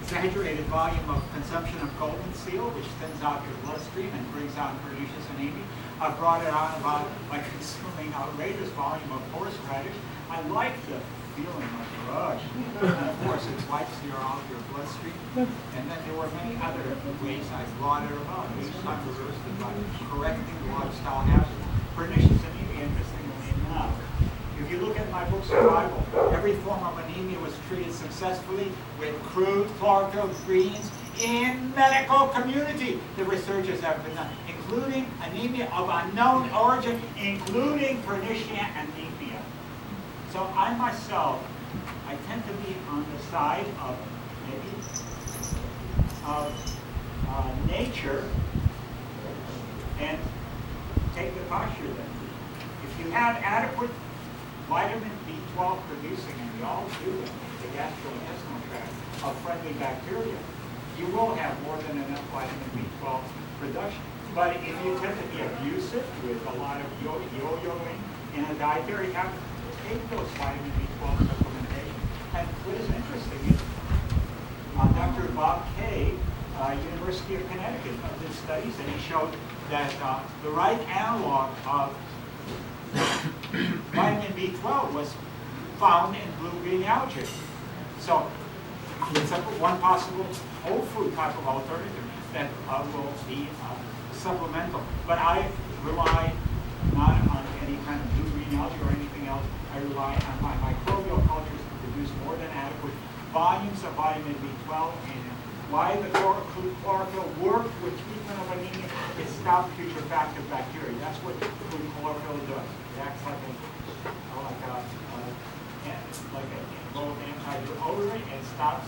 exaggerated volume of consumption of golden seal, which thins out your bloodstream and brings out pernicious anemia. I brought it on about by consuming outrageous volume of horseradish. I like the feeling of the rush. And of course, it wipes out your bloodstream. And then there were many other ways I brought it about. Each time reversed it by correcting the lifestyle hazard. Pernicious anemia, interestingly enough. If you look at my book Survival, every form of anemia was treated successfully with crude chlorophyll greens in medical community. The researchers have been done, including anemia of unknown origin, including pernicious anemia. So I myself, I tend to be on the side of nature and take the posture then. If you have adequate vitamin B12 producing, and we all do in the gastrointestinal tract, of friendly bacteria, you will have more than enough vitamin B12 production. But if you tend to be abusive with a lot of yo-yoing in a dietary habit, take those vitamin B12 supplementation. And what is interesting is Dr. Bob Kay, University of Connecticut, did studies, and he showed that the right analog of vitamin B12 was found in blue-green algae. So it's one possible whole food type of alternative that will be supplemental. But I rely not on any kind of blue-green algae or anything else. I rely on my microbial cultures to produce more than adequate volumes of vitamin B12. And why the chlorophyll worked with treatment of anemia is stop putrefactive bacteria. That's what crude chlorophyll does. It acts like a low anti-odorant, and stops.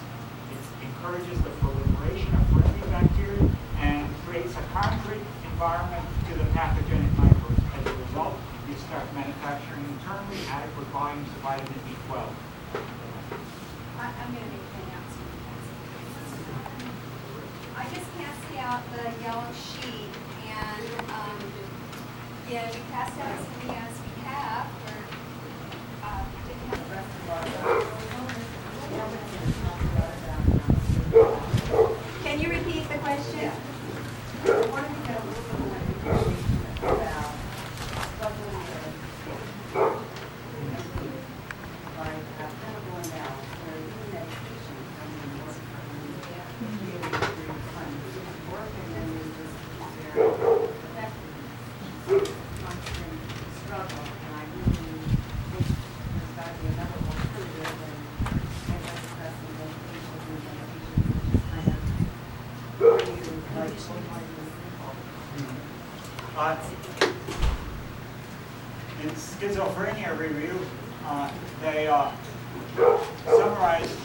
It encourages the proliferation of friendly bacteria and creates a concrete environment to the pathogenic microbes. As a result, you start manufacturing internally adequate volumes of vitamin B12. I'm going to make an announcement. I just passed out the yellow sheet, and yeah, we passed out as many as we have. Can you repeat the question? In schizophrenia review, they summarized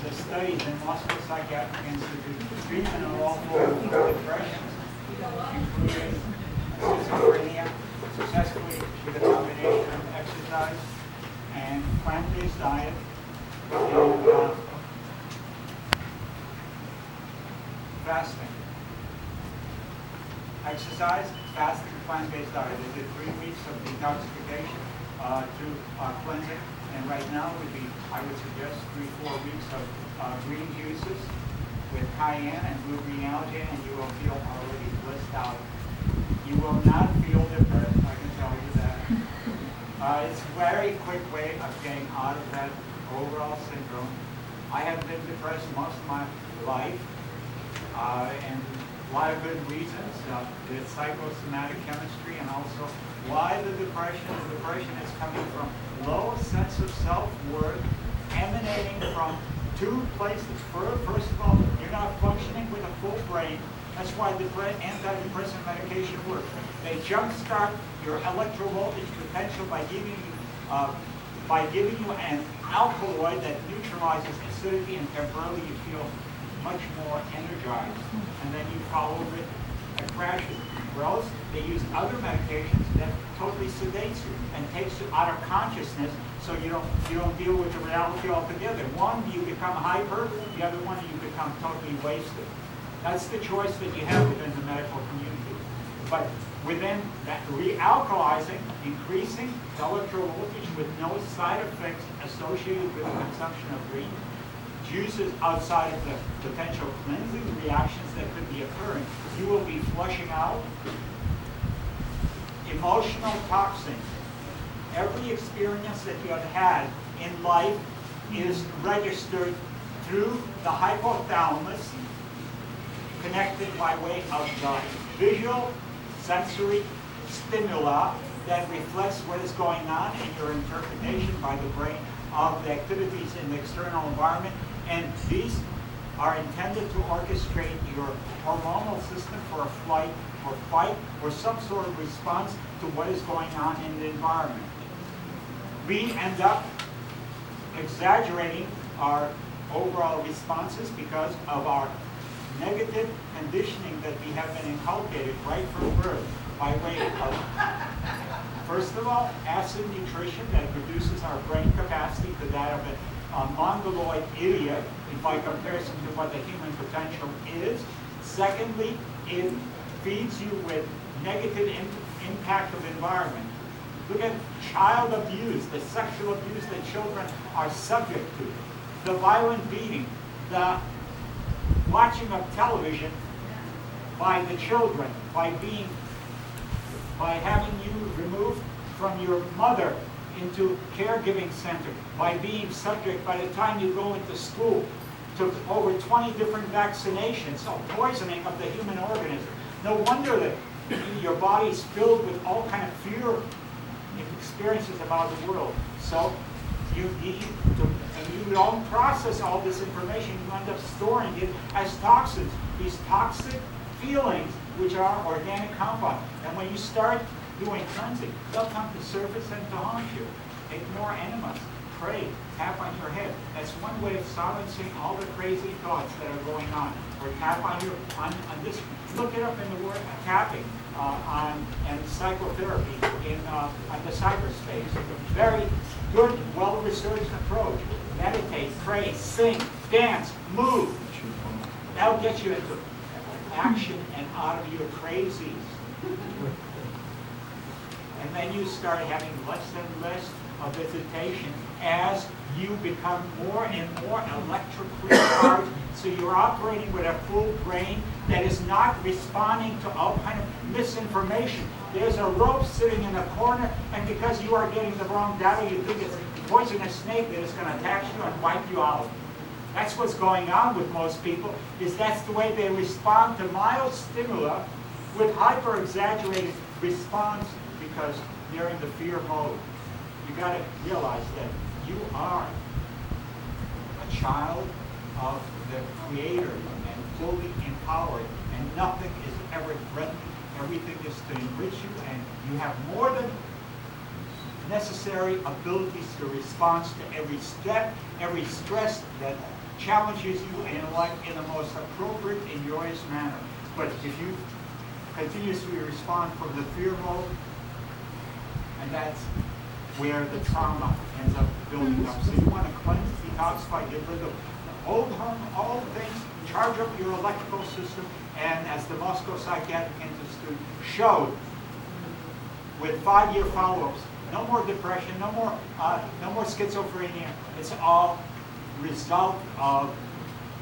the studies in Moscow Psychiatric Institute treatment of all forms of depression, including schizophrenia, successfully with a combination of exercise and plant-based diet, and fasting. Exercise, fasting, plant-based diet. They did 3 weeks of detoxification through cleansing, and right now I would suggest 3-4 weeks of green juices with cayenne and blue green algae, and you will feel already blissed out. You will not feel depressed, I can tell you that. It's a very quick way of getting out of that overall syndrome. I have been depressed most of my life, and a lot of good reasons. The psychosomatic chemistry, and also why the depression is coming from low sense of self-worth, emanating from 2 places. First of all, you're not functioning with a full brain. That's why the antidepressant medication works. They jumpstart your electrovoltage potential by giving you an alkaloid that neutralizes acidity, and temporarily you feel much more energized. And then you follow with a crash. Or else they use other medications that totally sedates you and takes you out of consciousness, so you don't deal with the reality altogether. One, you become hyper; the other one, you become totally wasted. That's the choice that you have within the medical community. But within that re-alkalizing, increasing the electrovoltage with no side effects associated with the consumption of green juices outside of the potential cleansing reactions that could be occurring, you will be flushing out emotional toxins. Every experience that you have had in life is registered through the hypothalamus, connected by way of the visual, sensory stimuli that reflects what is going on in your interpretation by the brain of the activities in the external environment. And these are intended to orchestrate your hormonal system for a flight or fight or some sort of response to what is going on in the environment. We end up exaggerating our overall responses because of our negative conditioning that we have been inculcated right from birth by way of, first of all, acid nutrition that reduces our brain capacity to that of a mongoloid idiot by comparison to what the human potential is. Secondly, it feeds you with negative impact of environment. Look at child abuse, the sexual abuse that children are subject to, the violent beating, the watching of television by the children, by having you removed from your mother into caregiving center, by being subject, by the time you go into school, to over 20 different vaccinations, so poisoning of the human organism. No wonder that your body is filled with all kind of fear experiences about the world. So you need to, and you don't process all this information, you end up storing it as toxins. These toxic feelings, which are organic compounds. And when you start doing cleansing, they'll come to surface and to haunt you. Ignore enemas. Pray. Tap on your head. That's one way of silencing all the crazy thoughts that are going on. Or tap on this. Look it up in the word tapping and psychotherapy on the cyberspace. Very good, well-researched approach. Meditate, pray, sing, dance, move. That'll get you into action and out of your crazies. And then you start having less and less of visitation as you become more and more electrically charged. So you're operating with a full brain that is not responding to all kind of misinformation. There's a rope sitting in a corner, and because you are getting the wrong data, you think it's a poisonous snake that is going to attack you and wipe you out. That's what's going on with most people, is that's the way they respond to mild stimuli with hyper-exaggerated response because they're in the fear mode. You got to realize that you are a child of the creator and fully empowered, and nothing is ever threatened. Everything is to enrich you, and you have more than necessary abilities to respond to every step, every stress that challenges you in life in the most appropriate and joyous manner. But if you continuously respond from the fear mode, and that's where the trauma ends up building up. So you want to cleanse, detoxify, get rid of the old harm, all the things, charge up your electrical system, and as the Moscow Psychiatric Institute showed, with 5-year follow-ups, no more depression, no more schizophrenia. It's all result of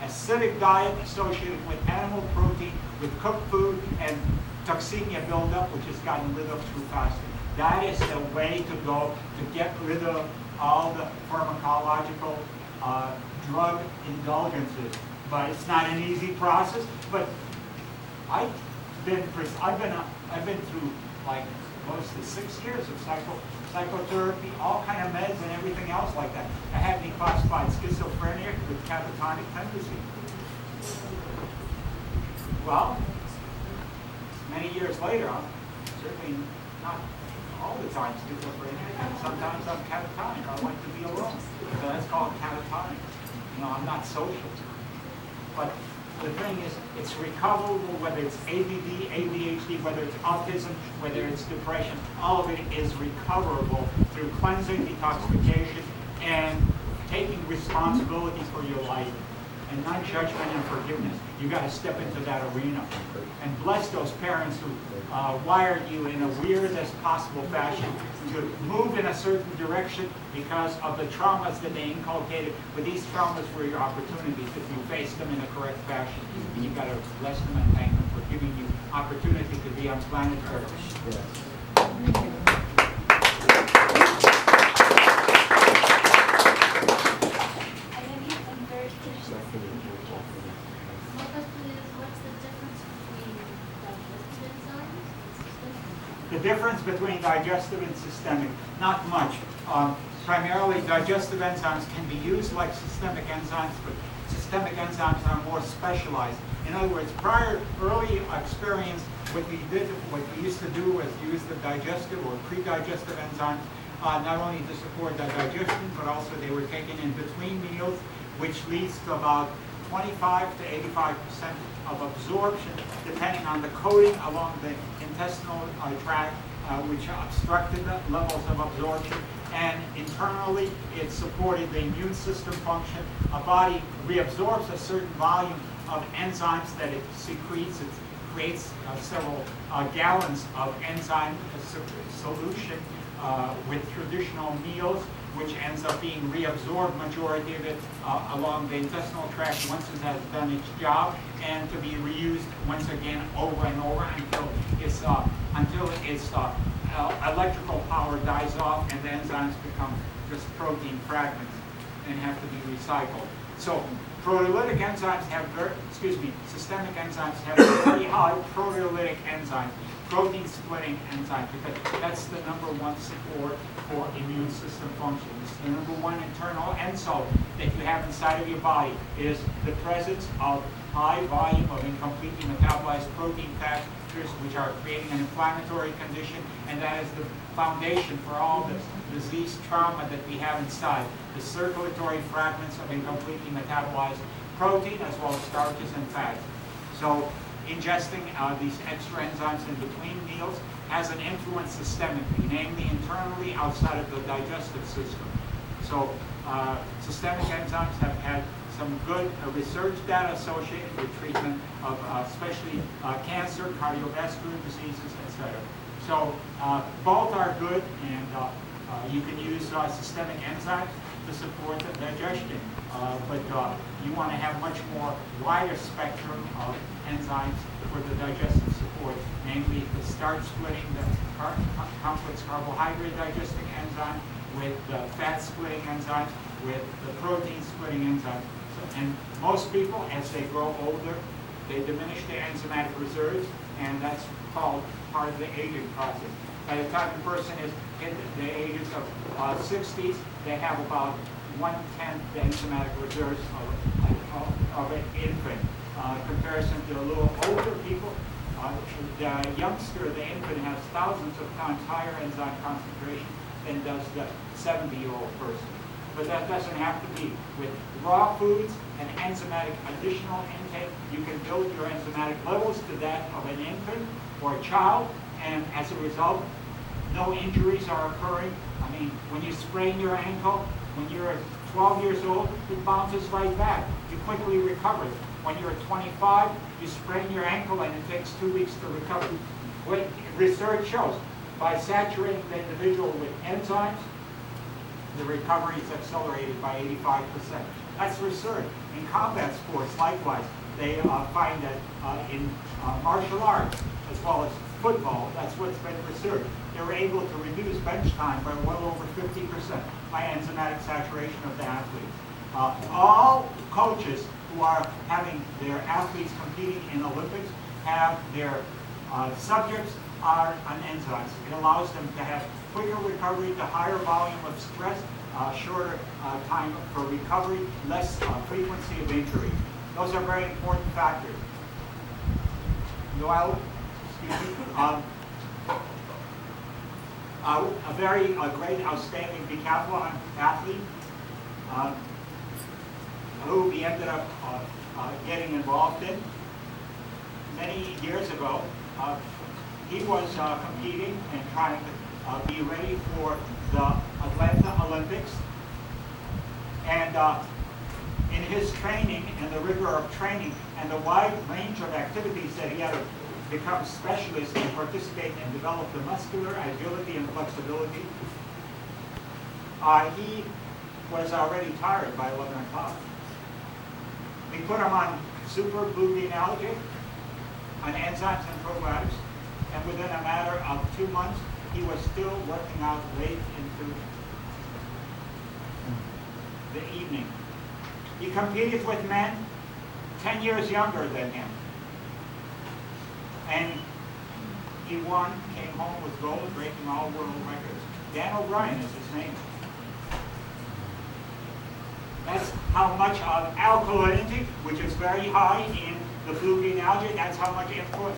acidic diet associated with animal protein, with cooked food, and toxemia buildup, which is gotten rid of through fasting. That is the way to go to get rid of all the pharmacological drug indulgences. But it's not an easy process. But I've been through like close to 6 years of psychotherapy, all kind of meds and everything else like that. I haven't classified schizophrenia with catatonic tendency. Well, many years later, I'm certainly not all the time schizophrenic, and sometimes I'm catatonic. I like to be alone. So that's called catatonic. You know, I'm not social. But the thing is, it's recoverable, whether it's ADD, ADHD, whether it's autism, whether it's depression, all of it is recoverable through cleansing, detoxification, and taking responsibility for your life. And not judgment and forgiveness. You got to step into that arena. And bless those parents who wired you in a weirdest possible fashion to move in a certain direction because of the traumas that they inculcated. But these traumas were your opportunities if you face them in a correct fashion. And you got to bless them and thank them for giving you opportunity to be on planet Earth. Yes. The difference between digestive and systemic, not much. Primarily, digestive enzymes can be used like systemic enzymes, but systemic enzymes are more specialized. In other words, early experience, what we used to do was use the digestive or pre-digestive enzymes, not only to support the digestion, but also they were taken in between meals, which leads to about 25 to 85% of absorption, depending on the coating along the intestinal tract, which obstructed the levels of absorption. And internally, it supported the immune system function. A body reabsorbs a certain volume of enzymes that it secretes. It creates several gallons of enzyme solution with traditional meals, which ends up being reabsorbed, majority of it, along the intestinal tract once it has done its job, and to be reused once again over and over until its electrical power dies off and the enzymes become just protein fragments and have to be recycled. So proteolytic enzymes have systemic enzymes have very high proteolytic enzymes, protein splitting enzymes, because that's the #1 support for immune system function. It's the #1 internal insult that you have inside of your body is the presence of high volume of incompletely metabolized protein factors, which are creating an inflammatory condition, and that is the foundation for all the disease trauma that we have inside. The circulatory fragments of incompletely metabolized protein, as well as starches and fats. So ingesting these extra enzymes in between meals has an influence systemically, namely internally outside of the digestive system. So systemic enzymes have had some good research data associated with treatment of especially cancer, cardiovascular diseases, etc. So both are good, and you can use systemic enzymes to support the digestion, but you want to have much more wider spectrum of enzymes for the digestive support, namely the starch splitting, the complex carbohydrate digesting enzyme, with the fat splitting enzymes, with the protein splitting enzymes. And most people, as they grow older, they diminish their enzymatic reserves, and that's called part of the aging process. By the time the person is in the ages of 60s, they have about 1/10 the enzymatic reserves of an infant. Comparison to a little older people, the youngster, the infant, has thousands of times higher enzyme concentration than does the 70-year-old person. But that doesn't have to be. With raw foods and enzymatic additional intake, you can build your enzymatic levels to that of an infant or a child, and as a result, no injuries are occurring. I mean, when you sprain your ankle, when you're 12 years old, it bounces right back. You quickly recover. When you're 25, you sprain your ankle and it takes 2 weeks to recover. What research shows, by saturating the individual with enzymes, the recovery is accelerated by 85%. That's research. In combat sports, likewise, they find that in martial arts, as well as football, that's what's been researched. They were able to reduce bench time by well over 50% by enzymatic saturation of the athletes. All coaches who are having their athletes competing in Olympics have their subjects are on enzymes. It allows them to have quicker recovery, to higher volume of stress, shorter time for recovery, less frequency of injury. Those are very important factors. Noel, excuse me, a very great, outstanding decathlon athlete who we ended up getting involved in many years ago. He was competing and trying to be ready for the Atlanta Olympics. And in his training and the rigor of training and the wide range of activities that he had to become specialist and participate and develop the muscular agility and flexibility, he was already tired by 11 o'clock. We put him on super blue green algae, on enzymes and probiotics, and within a matter of 2 months, he was still working out late into the evening. He competed with men 10 years younger than him. And he won, came home with gold, breaking all world records. Dan O'Brien is his name. That's how much of alkalinity, which is very high in the blue green algae, that's how much influence